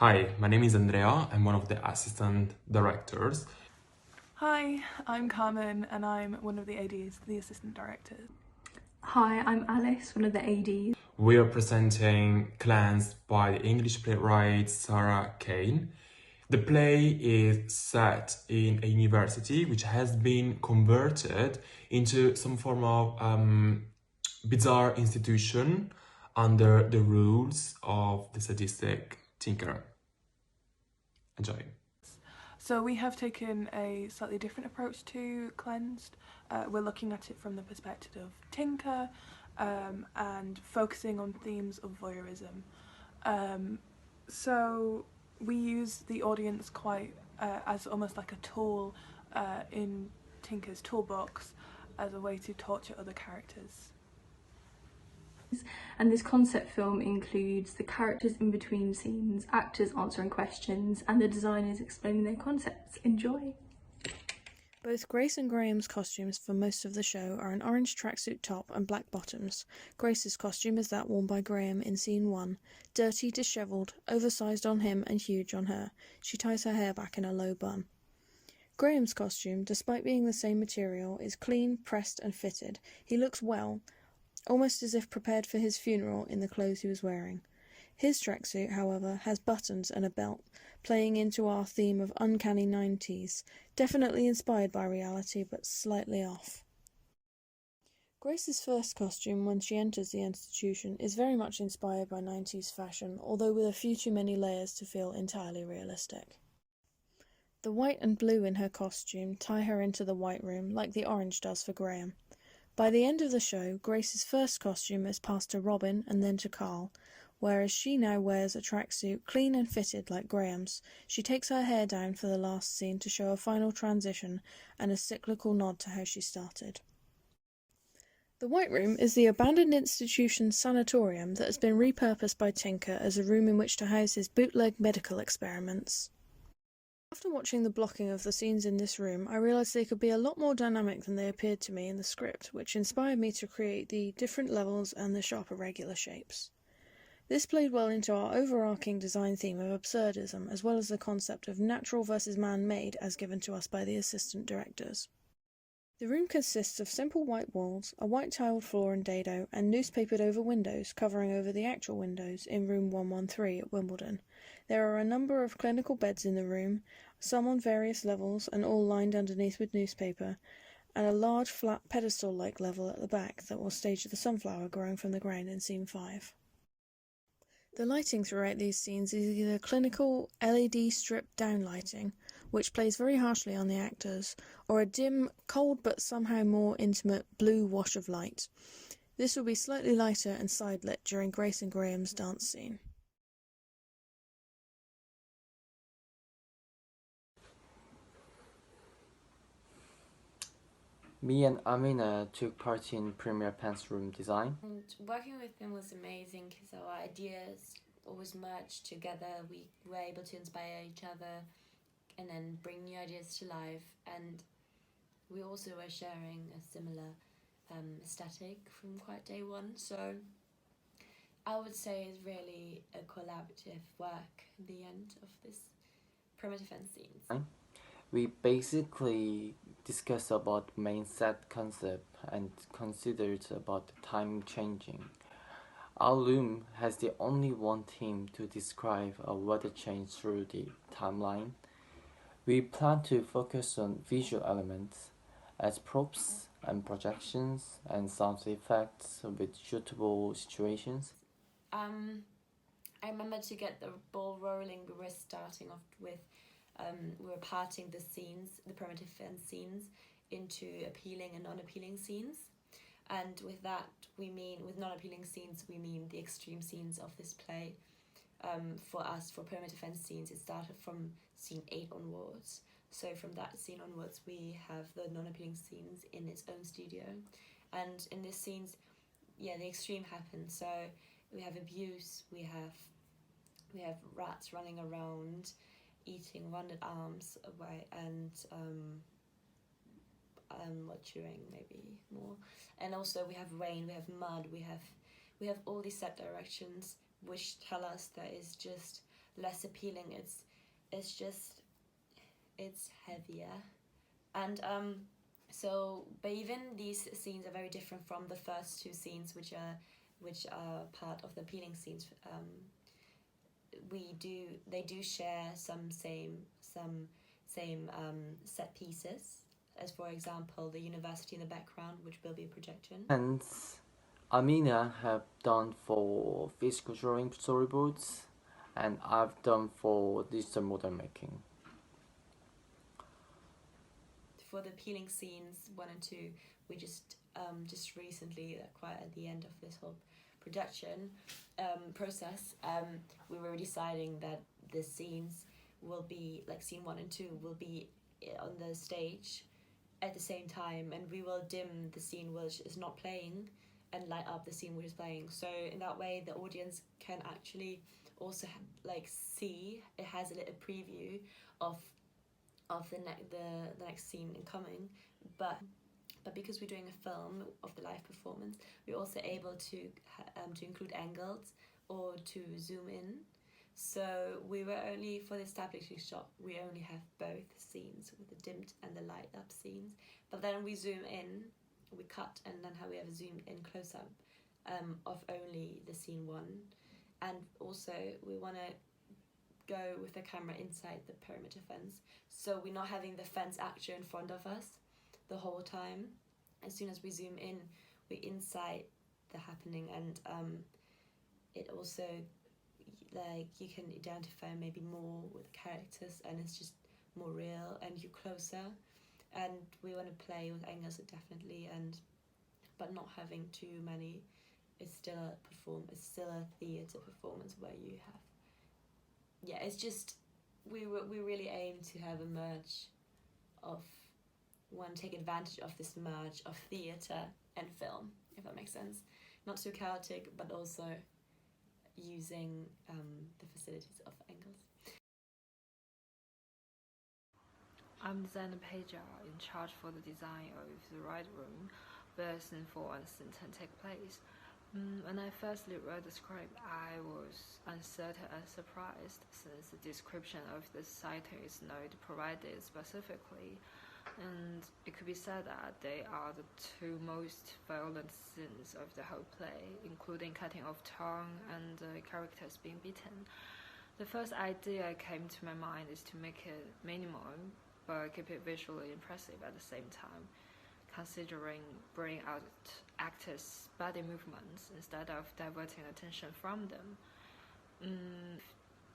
Hi, my name is Andrea. I'm one of the assistant directors. Hi, I'm Carmen and I'm one of the ADs, the assistant directors. Hi, I'm Alice, one of the ADs. We are presenting Cleansed by the English playwright Sarah Kane. The play is set in a university which has been converted into some form of bizarre institution under the rules of the sadistic tinker. Enjoy. So we have taken a slightly different approach to Cleansed. We're looking at it from the perspective of Tinker and focusing on themes of voyeurism. So we use the audience quite as almost like a tool in Tinker's toolbox as a way to torture other characters. And this concept film includes the characters in between scenes, actors answering questions, and the designers explaining their concepts. Enjoy! Both Grace and Graham's costumes for most of the show are an orange tracksuit top and black bottoms. Grace's costume is that worn by Graham in scene 1, dirty, dishevelled, oversized on him and huge on her. She ties her hair back in a low bun. Graham's costume, despite being the same material, is clean, pressed and fitted. He looks well, almost as if prepared for his funeral in the clothes he was wearing. His tracksuit, however, has buttons and a belt, playing into our theme of uncanny 90s, definitely inspired by reality but slightly off. Grace's first costume when she enters the institution is very much inspired by 90s fashion, although with a few too many layers to feel entirely realistic. The white and blue in her costume tie her into the White Room like the orange does for Graham. By the end of the show, Grace's first costume is passed to Robin and then to Carl, whereas she now wears a tracksuit clean and fitted like Graham's. She takes her hair down for the last scene to show a final transition and a cyclical nod to how she started. The White Room is the abandoned institution's sanatorium that has been repurposed by Tinker as a room in which to house his bootleg medical experiments. After watching the blocking of the scenes in this room, I realised they could be a lot more dynamic than they appeared to me in the script, which inspired me to create the different levels and the sharp irregular shapes. This played well into our overarching design theme of absurdism, as well as the concept of natural versus man-made as given to us by the assistant directors. The room consists of simple white walls, a white tiled floor and dado, and newspapered over windows covering over the actual windows in room 113 at Wimbledon. There are a number of clinical beds in the room, some on various levels and all lined underneath with newspaper, and a large flat pedestal-like level at the back that will stage the sunflower growing from the ground in scene 5. The lighting throughout these scenes is either clinical LED stripped down lighting, which plays very harshly on the actors, or a dim, cold but somehow more intimate blue wash of light. This will be slightly lighter and side-lit during Grace and Graham's dance scene. Me and Amina took part in Premier Pen's room design. And working with them was amazing because our ideas always merged together. We were able to inspire each other and then bring new ideas to life. And we also were sharing a similar aesthetic from quite day one. So I would say it's really a collaborative work at the end of this primitive end scenes. We basically discussed about main set concept and considered about the time changing. Our loom has the only one theme to describe a weather change through the timeline. We plan to focus on visual elements as props and projections and sound effects with suitable situations. I remember to get the ball rolling, we were starting off with we were parting the scenes, the primitive end scenes, into appealing and non-appealing scenes. And with that, with non-appealing scenes, we mean the extreme scenes of this play. For us, for primitive end scenes, it started from scene 8 onwards. So from that scene onwards, we have the non-appealing scenes in its own studio. And in these scenes, the extreme happens. So we have abuse, we have rats running around, eating rounded arms away, and chewing maybe more. And also we have rain, we have mud, we have all these set directions which tell us that it's just less appealing. It's heavier, and but even these scenes are very different from the first two scenes, which are part of the appealing scenes. They do share some same set pieces, as for example the university in the background, which will be a projection. Hence, Amina have done for physical drawing storyboards, and I've done for digital model making. For the appealing scenes 1 and 2, we just recently, quite at the end of this whole production process, we were deciding that the scenes will be like scene 1 and 2 will be on the stage at the same time, and we will dim the scene which is not playing and light up the scene which is playing. So in that way, the audience can actually also see. It has a little preview of the next scene incoming, but because we're doing a film of the live performance, we're also able to include angles or to zoom in. So we were only, for the establishing shot, we only have both scenes with the dimmed and the light up scenes. But then we zoom in, we cut, and then we have a zoomed in close up of only the scene 1. And also we want to go with the camera inside the perimeter fence, so we're not having the fence actor in front of us the whole time. As soon as we zoom in, we're inside the happening, and it also, you can identify maybe more with the characters, and it's just more real and you're closer. And we want to play with angles definitely, but not having too many. It's still a theatre performance where you have, it's just we really aim to have a merge of take advantage of this merge of theatre and film, if that makes sense. Not too chaotic, but also using the facilities of angles. I'm designer Pager, in charge for the design of the ride room where scene 4 and scene 10 take place. When I firstly read the script, I was uncertain and surprised, since the description of the sighting is not provided specifically, and it could be said that they are the two most violent scenes of the whole play, including cutting off tongue and characters being beaten. The first idea came to my mind is to make it minimal, but keep it visually impressive at the same time, considering bringing out actors' body movements instead of diverting attention from them.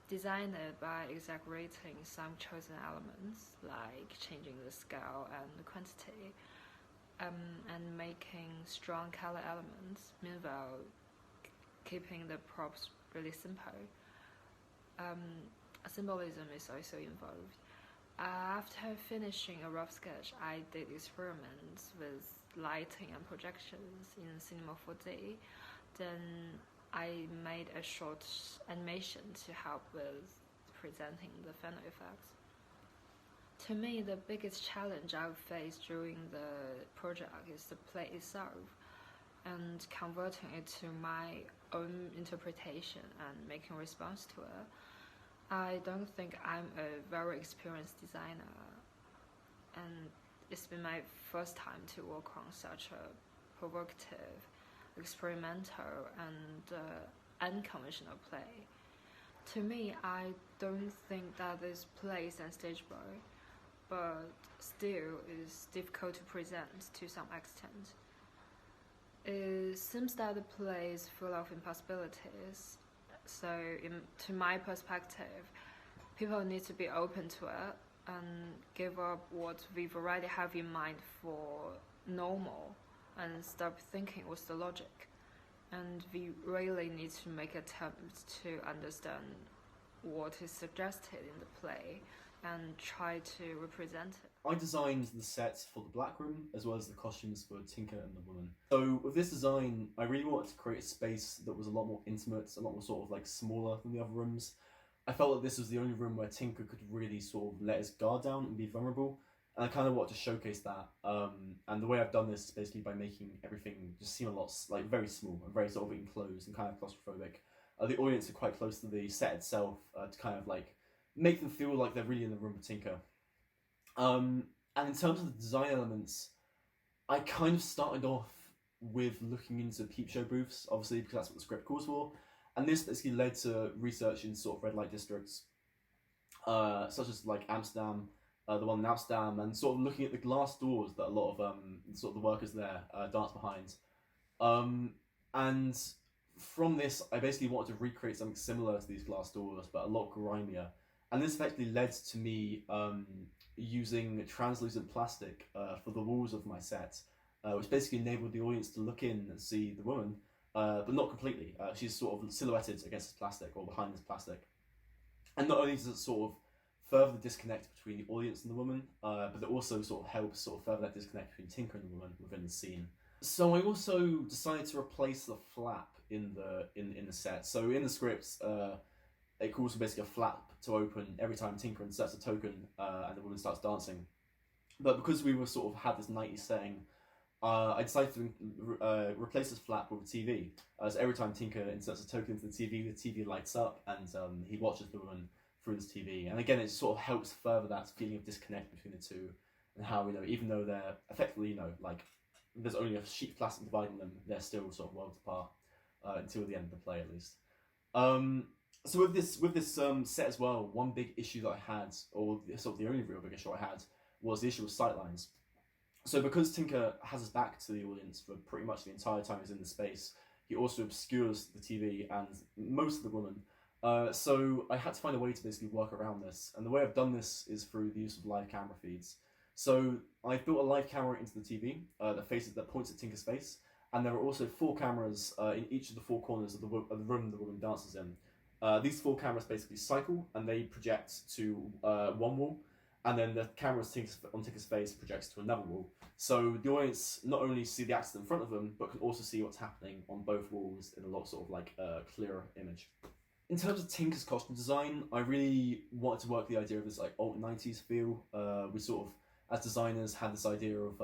Designed it by exaggerating some chosen elements, like changing the scale and the quantity, and making strong color elements, meanwhile keeping the props really simple. Symbolism is also involved. After finishing a rough sketch, I did experiments with lighting and projections in Cinema 4D. Then I made a short animation to help with presenting the final effects. To me, the biggest challenge I've faced during the project is the play itself, and converting it to my own interpretation and making response to it. I don't think I'm a very experienced designer, and it's been my first time to work on such a provocative, experimental, and unconventional play. To me, I don't think that this plays and stage boy, but still is difficult to present to some extent. It seems that the play is full of impossibilities. So, to my perspective, people need to be open to it and give up what we've already have in mind for normal and stop thinking what's the logic. And we really need to make attempts to understand what is suggested in the play and try to represent it. I designed the sets for the Black Room as well as the costumes for Tinker and the Woman. So with this design, I really wanted to create a space that was a lot more intimate, a lot more sort of like smaller than the other rooms. I felt that this was the only room where Tinker could really sort of let his guard down and be vulnerable. And I kind of wanted to showcase that. And the way I've done this is basically by making everything just seem a lot, like very small and very sort of enclosed and kind of claustrophobic. the audience are quite close to the set itself to kind of like make them feel like they're really in the room with Tinker. And in terms of the design elements, I kind of started off with looking into peep show booths, obviously, because that's what the script calls for. And this basically led to research in sort of red light districts, such as like Amsterdam, the one in Amsterdam, and sort of looking at the glass doors that a lot of sort of the workers there dance behind. And from this, I basically wanted to recreate something similar to these glass doors, but a lot grimier. And this effectively led to me using translucent plastic for the walls of my set, which basically enabled the audience to look in and see the woman, but not completely. She's sort of silhouetted against this plastic or behind this plastic. And not only does it sort of further the disconnect between the audience and the woman, but it also sort of helps sort of further that disconnect between Tinker and the woman within the scene. So I also decided to replace the flap in the set. So in the scripts, it calls for basically a flap to open every time Tinker inserts a token and the woman starts dancing. But because we were sort of had this 90s setting, I decided to replace this flap with a TV. So every time Tinker inserts a token into the TV lights up and he watches the woman through this TV. And again, it sort of helps further that feeling of disconnect between the two and how, even though they're effectively, like there's only a sheet of plastic dividing them, they're still sort of worlds apart until the end of the play at least. So with this set as well, one big issue that I had, or sort of the only real big issue I had, was the issue of sightlines. So because Tinker has his back to the audience for pretty much the entire time he's in the space, he also obscures the TV and most of the woman. So I had to find a way to basically work around this, and the way I've done this is through the use of live camera feeds. So I've built a live camera into the TV that points at Tinker's face, and there are also 4 cameras in each of the 4 corners of the room the woman dances in. These 4 cameras basically cycle, and they project to one wall, and then the camera on Tinker's face projects to another wall. So the audience not only see the actors in front of them, but can also see what's happening on both walls in a lot sort of like clearer image. In terms of Tinker's costume design, I really wanted to work the idea of this like alt 90s feel. We sort of, as designers, had this idea of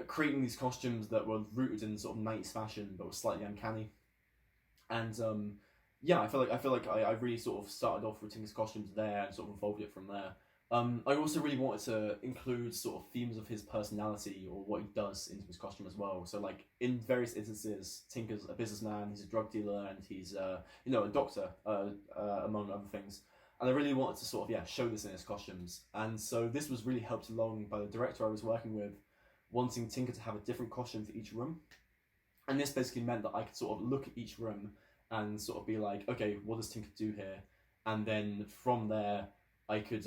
creating these costumes that were rooted in sort of 90s fashion, but were slightly uncanny. And yeah, I feel like I really sort of started off with Tinker's costumes there and sort of evolved it from there. I also really wanted to include sort of themes of his personality or what he does into his costume as well. So like in various instances, Tinker's a businessman, he's a drug dealer, and he's a doctor, among other things. And I really wanted to sort of show this in his costumes. And so this was really helped along by the director I was working with, wanting Tinker to have a different costume for each room. And this basically meant that I could sort of look at each room and sort of be like, okay, what does Tinker do here? And then from there, I could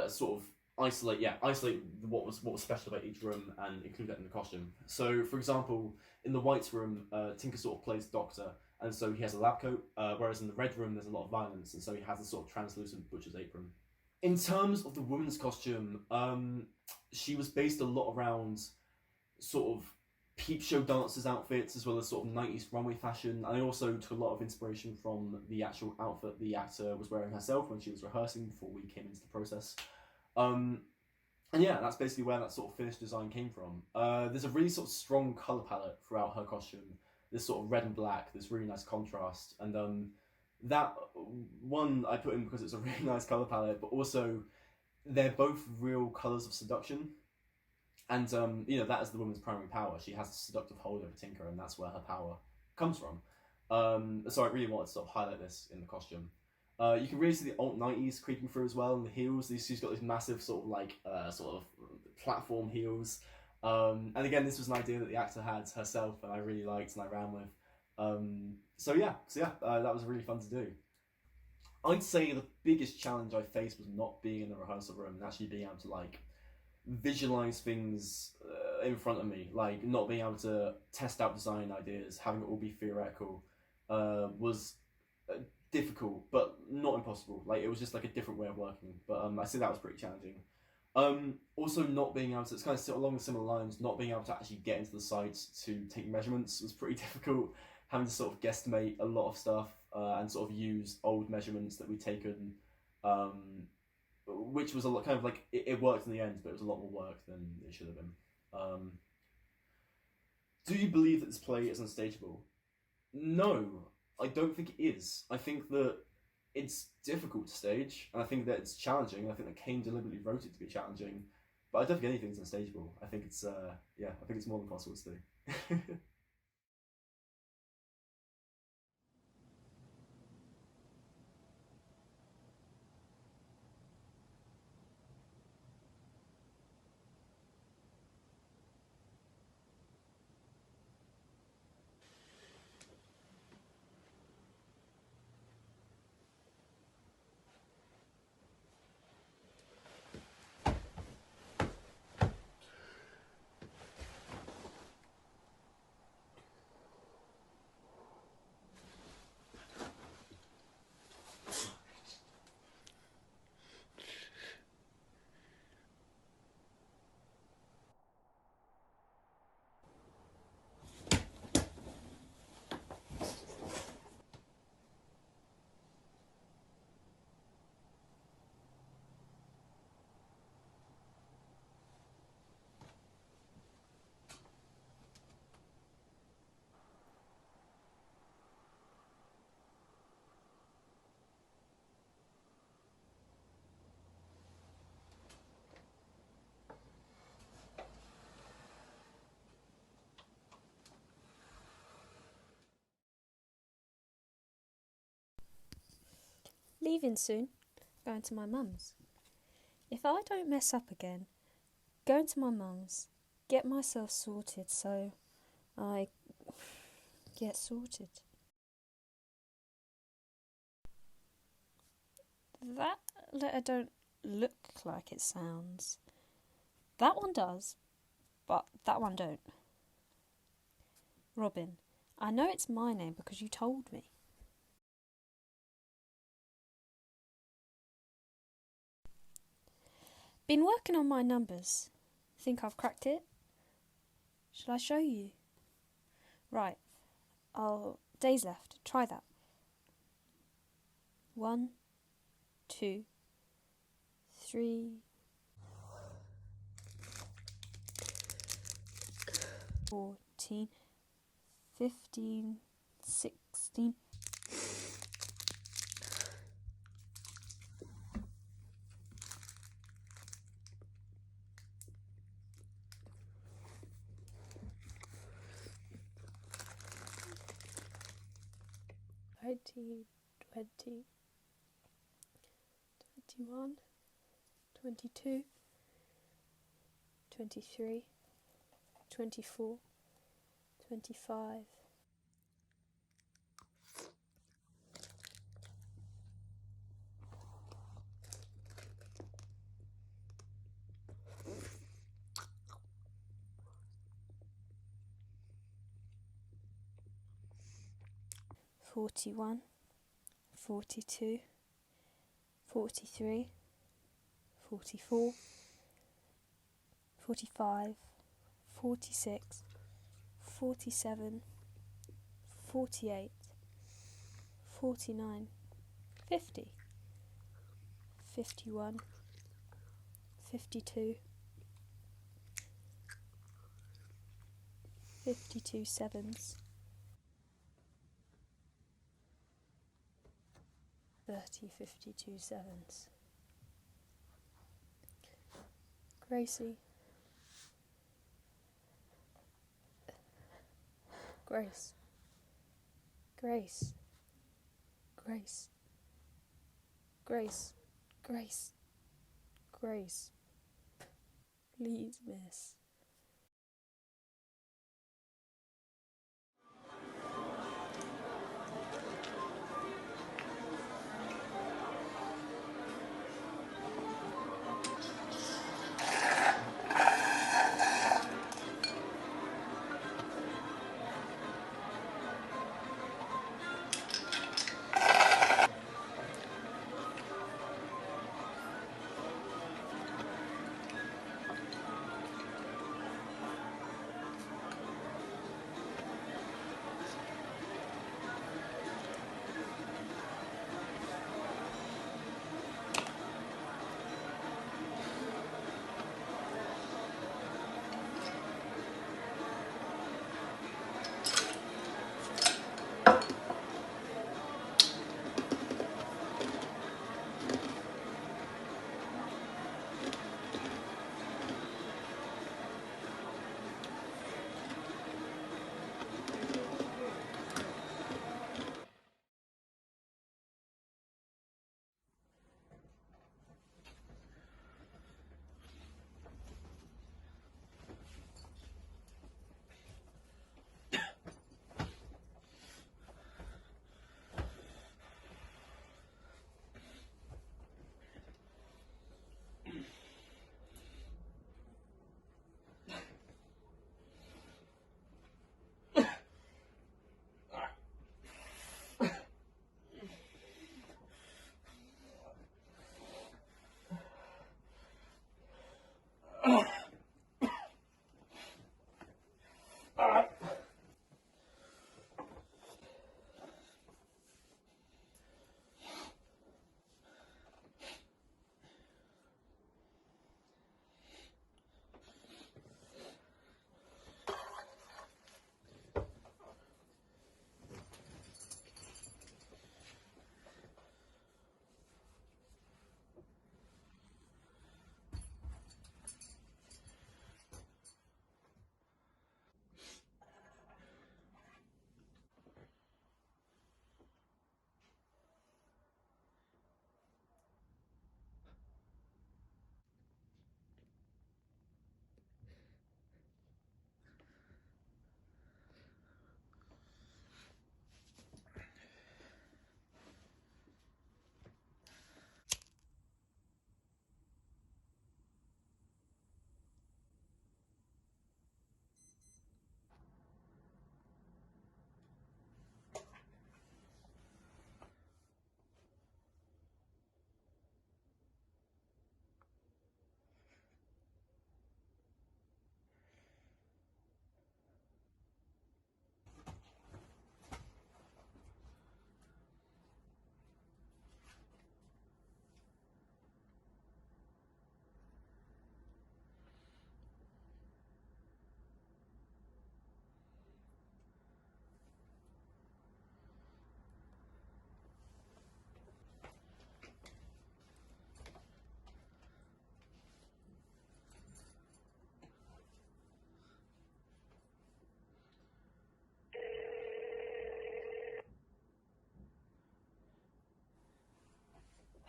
sort of isolate what was special about each room and include that in the costume. So, for example, in the White room, Tinker sort of plays Doctor, and so he has a lab coat, whereas in the Red room, there's a lot of violence, and so he has a sort of translucent butcher's apron. In terms of the woman's costume, she was based a lot around sort of peep show dancers' outfits, as well as sort of 90s runway fashion. I also took a lot of inspiration from the actual outfit the actor was wearing herself when she was rehearsing before we came into the process. And yeah, that's basically where that sort of finished design came from. There's a really sort of strong colour palette throughout her costume. This sort of red and black, this really nice contrast. And that one I put in because it's a really nice colour palette, but also they're both real colours of seduction. And, that is the woman's primary power. She has a seductive hold over Tinker, and that's where her power comes from. So I really wanted to sort of highlight this in the costume. You can really see the alt 90s creeping through as well, and the heels. She's got these massive sort of like, sort of platform heels. And again, this was an idea that the actor had herself, and I really liked and I ran with. So that was really fun to do. I'd say the biggest challenge I faced was not being in the rehearsal room and actually being able to like visualize things in front of me, like not being able to test out design ideas, having it all be theoretical, was difficult, but not impossible. Like it was just like a different way of working. But I see that was pretty challenging. Also, not being able to, it's kind of along similar lines, not being able to actually get into the site to take measurements was pretty difficult. Having to sort of guesstimate a lot of stuff and sort of use old measurements that we'd taken. Which was a lot kind of like it worked in the end, but it was a lot more work than it should have been. Do you believe that this play is unstageable? No, I don't think it is. I think that it's difficult to stage, and I think that it's challenging. I think that Kane deliberately wrote it to be challenging, but I don't think anything's unstageable. I think it's yeah, I think it's more than possible to do. Leaving soon. Going to my mum's. If I don't mess up again, going to my mum's, get myself sorted so I get sorted. That letter don't look like it sounds. That one does, but that one don't. Robin, I know it's my name because you told me. Been working on my numbers. Think I've cracked it? Shall I show you? Right. Days left. Try that. 1, 2, 3, 14, 15, 16. Twenty, 21, 22, 23, 24, 25. 41, 42, 43, 44, 45, 46, 47, 48, 49, 50, 51, 52, 52 sevens, 30, 52 sevens. Gracie. Grace. Grace. Grace. Grace. Grace. Grace. Please, miss.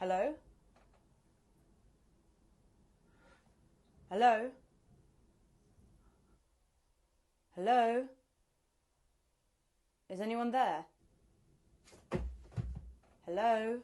Hello? Hello? Hello? Is anyone there? Hello?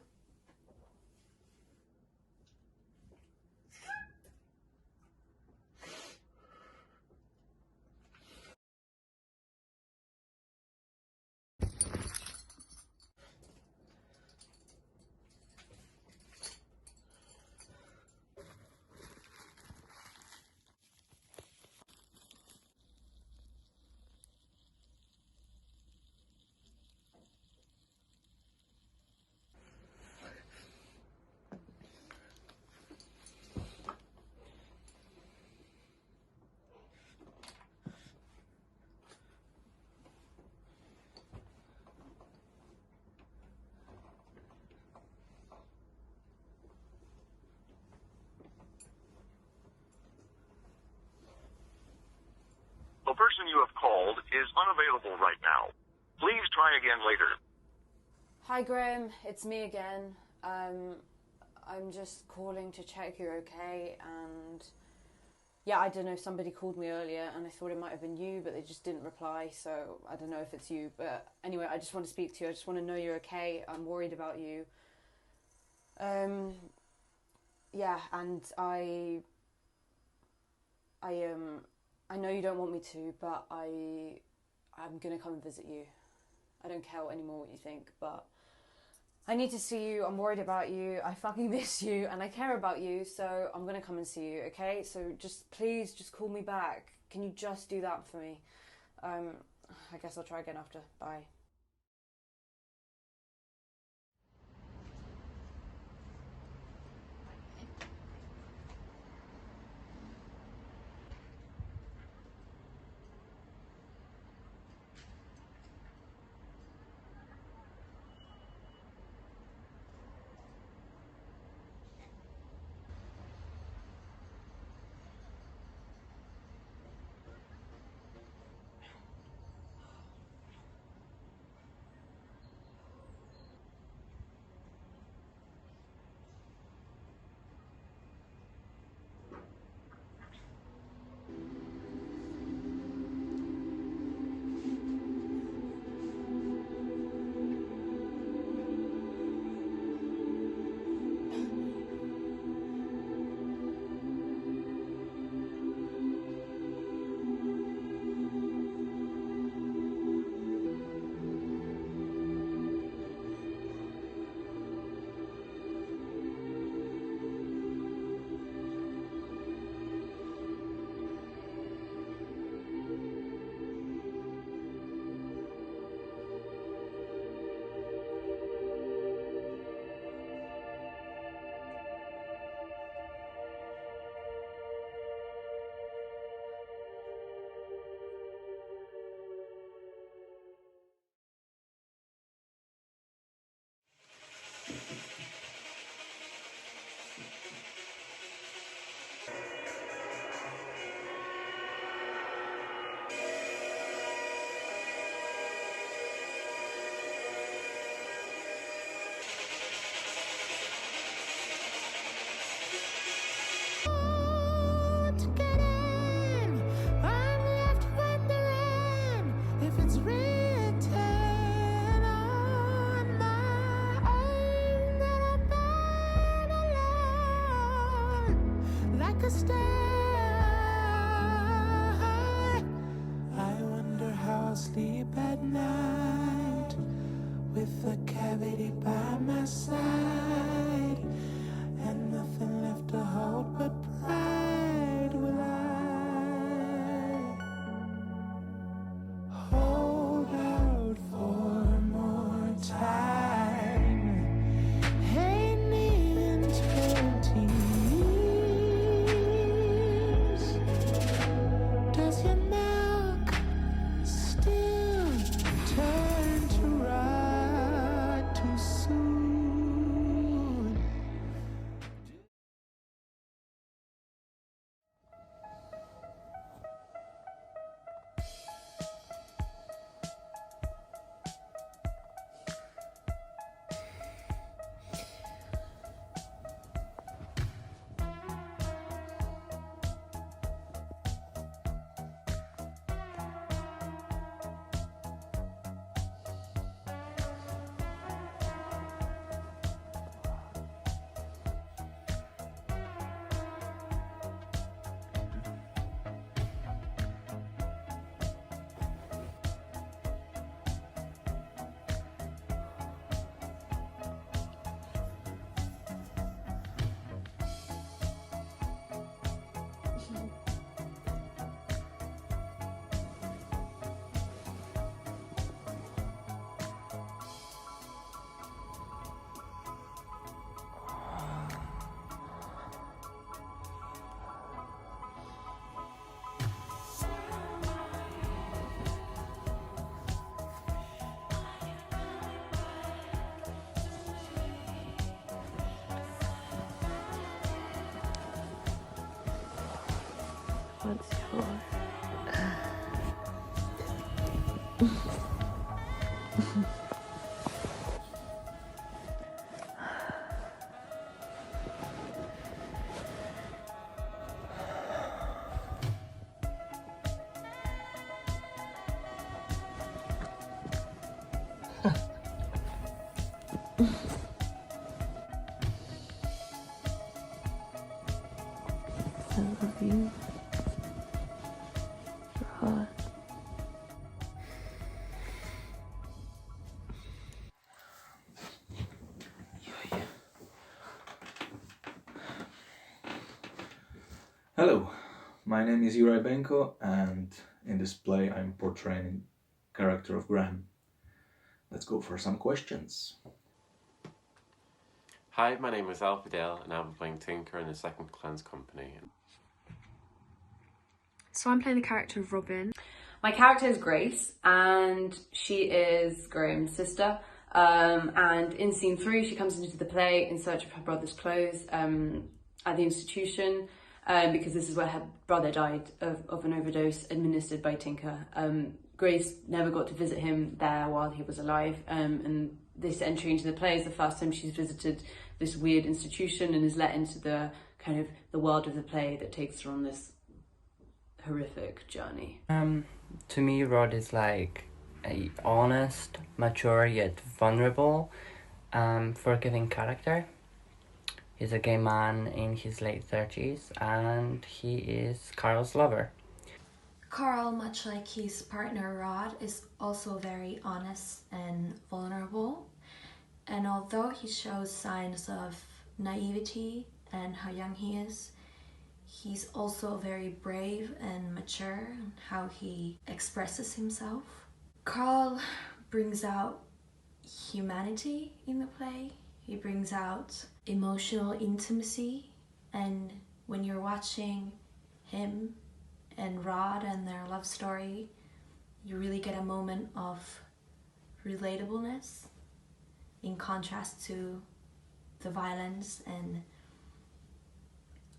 The person you have called is unavailable right now. Please try again later. Hi Graham, it's me again. I'm just calling to check you're okay, and yeah, I don't know, somebody called me earlier and I thought it might have been you, but they just didn't reply, so I don't know if it's you. But anyway, I just want to speak to you. I just want to know you're okay. I'm worried about you. Yeah, and I know you don't want me to, but I'm gonna come and visit you. I don't care anymore what you think, but I need to see you. I'm worried about you. I fucking miss you, and I care about you, so I'm gonna come and see you, okay? So please call me back. Can you just do that for me? I guess I'll try again after. Bye. Sleep at night with a cavity by my side and nothing left to hold but pride. Will I hold out for more time? Hate me in 20 years. Does your milk still turn to rot too soon? once before. I love you, Rod. Hello, my name is Juraj Benko, and in this play I'm portraying the character of Graham. Let's go for some questions. Hi, my name is Alfidel, and I'll be playing Tinker in the Second Cleanse Company. So I'm playing the character of Robin. My character is Grace, and she is Graham's sister. And in scene 3, she comes into the play in search of her brother's clothes at the institution, because this is where her brother died of an overdose administered by Tinker. Grace never got to visit him there while he was alive, and this entry into the play is the first time she's visited this weird institution and is let into the kind of the world of the play that takes her on this horrific journey. To me, Rod is like a honest, mature yet vulnerable, forgiving character. He's a gay man in his late 30s, and he is Carl's lover. Carl, much like his partner Rod, is also very honest and vulnerable. And although he shows signs of naivety and how young he is, he's also very brave and mature in how he expresses himself. Carl brings out humanity in the play. He brings out emotional intimacy, and when you're watching him and Rod and their love story, you really get a moment of relatableness in contrast to the violence and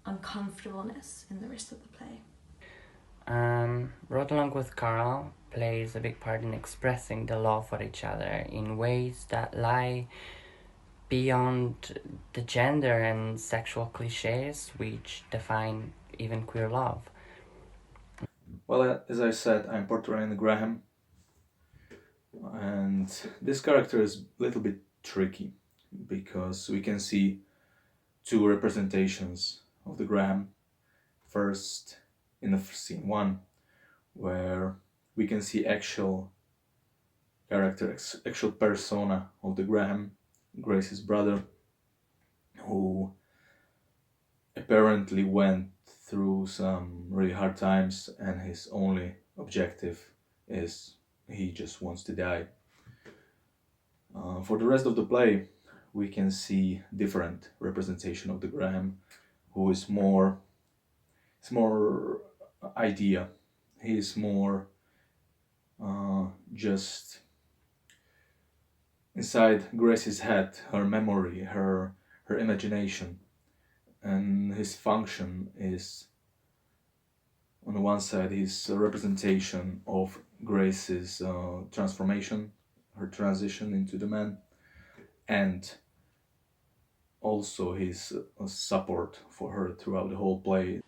uncomfortableness in the rest of the play. Rod, along with Carl, plays a big part in expressing the love for each other in ways that lie beyond the gender and sexual cliches which define even queer love. Well, as I said, I'm portraying Graham, and this character is a little bit tricky because we can see two representations of the Graham. First, in the scene 1, where we can see actual character, actual persona of the Graham, Grace's brother, who apparently went through some really hard times, and his only objective is he just wants to die. For the rest of the play, we can see different representation of the Graham, who is more idea. He is more just inside Grace's head, her memory, her imagination, and his function is, on the one side, his representation of Grace's transformation, her transition into the man, and also his support for her throughout the whole play.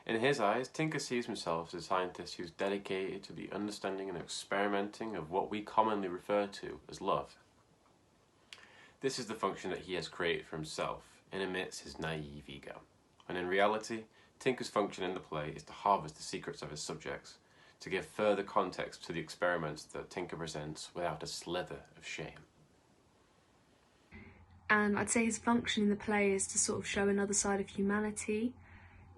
In his eyes, Tinker sees himself as a scientist who's dedicated to the understanding and experimenting of what we commonly refer to as love. This is the function that he has created for himself and amidst his naive ego. And in reality, Tinker's function in the play is to harvest the secrets of his subjects, to give further context to the experiments that Tinker presents without a slither of shame. And I'd say his function in the play is to sort of show another side of humanity.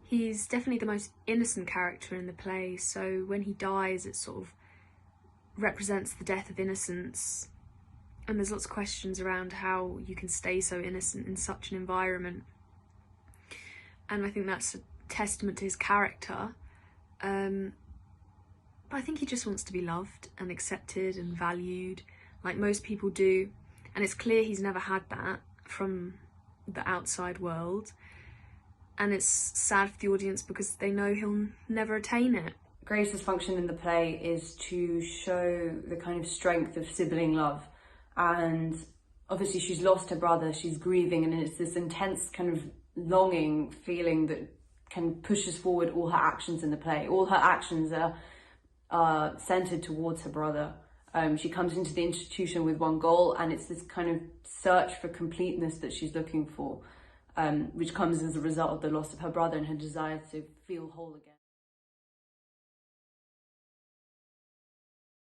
He's definitely the most innocent character in the play, so when he dies it sort of represents the death of innocence. And there's lots of questions around how you can stay so innocent in such an environment. And I think that's a testament to his character. But I think he just wants to be loved and accepted and valued, like most people do. And it's clear he's never had that from the outside world. and it's sad for the audience because they know he'll never attain it. Grace's function in the play is to show the kind of strength of sibling love, and obviously she's lost her brother, she's grieving, and it's this intense kind of longing feeling that can pushes forward all her actions in the play. All her actions are centered towards her brother. She comes into the institution with one goal, and it's this kind of search for completeness that she's looking for, which comes as a result of the loss of her brother and her desire to feel whole again.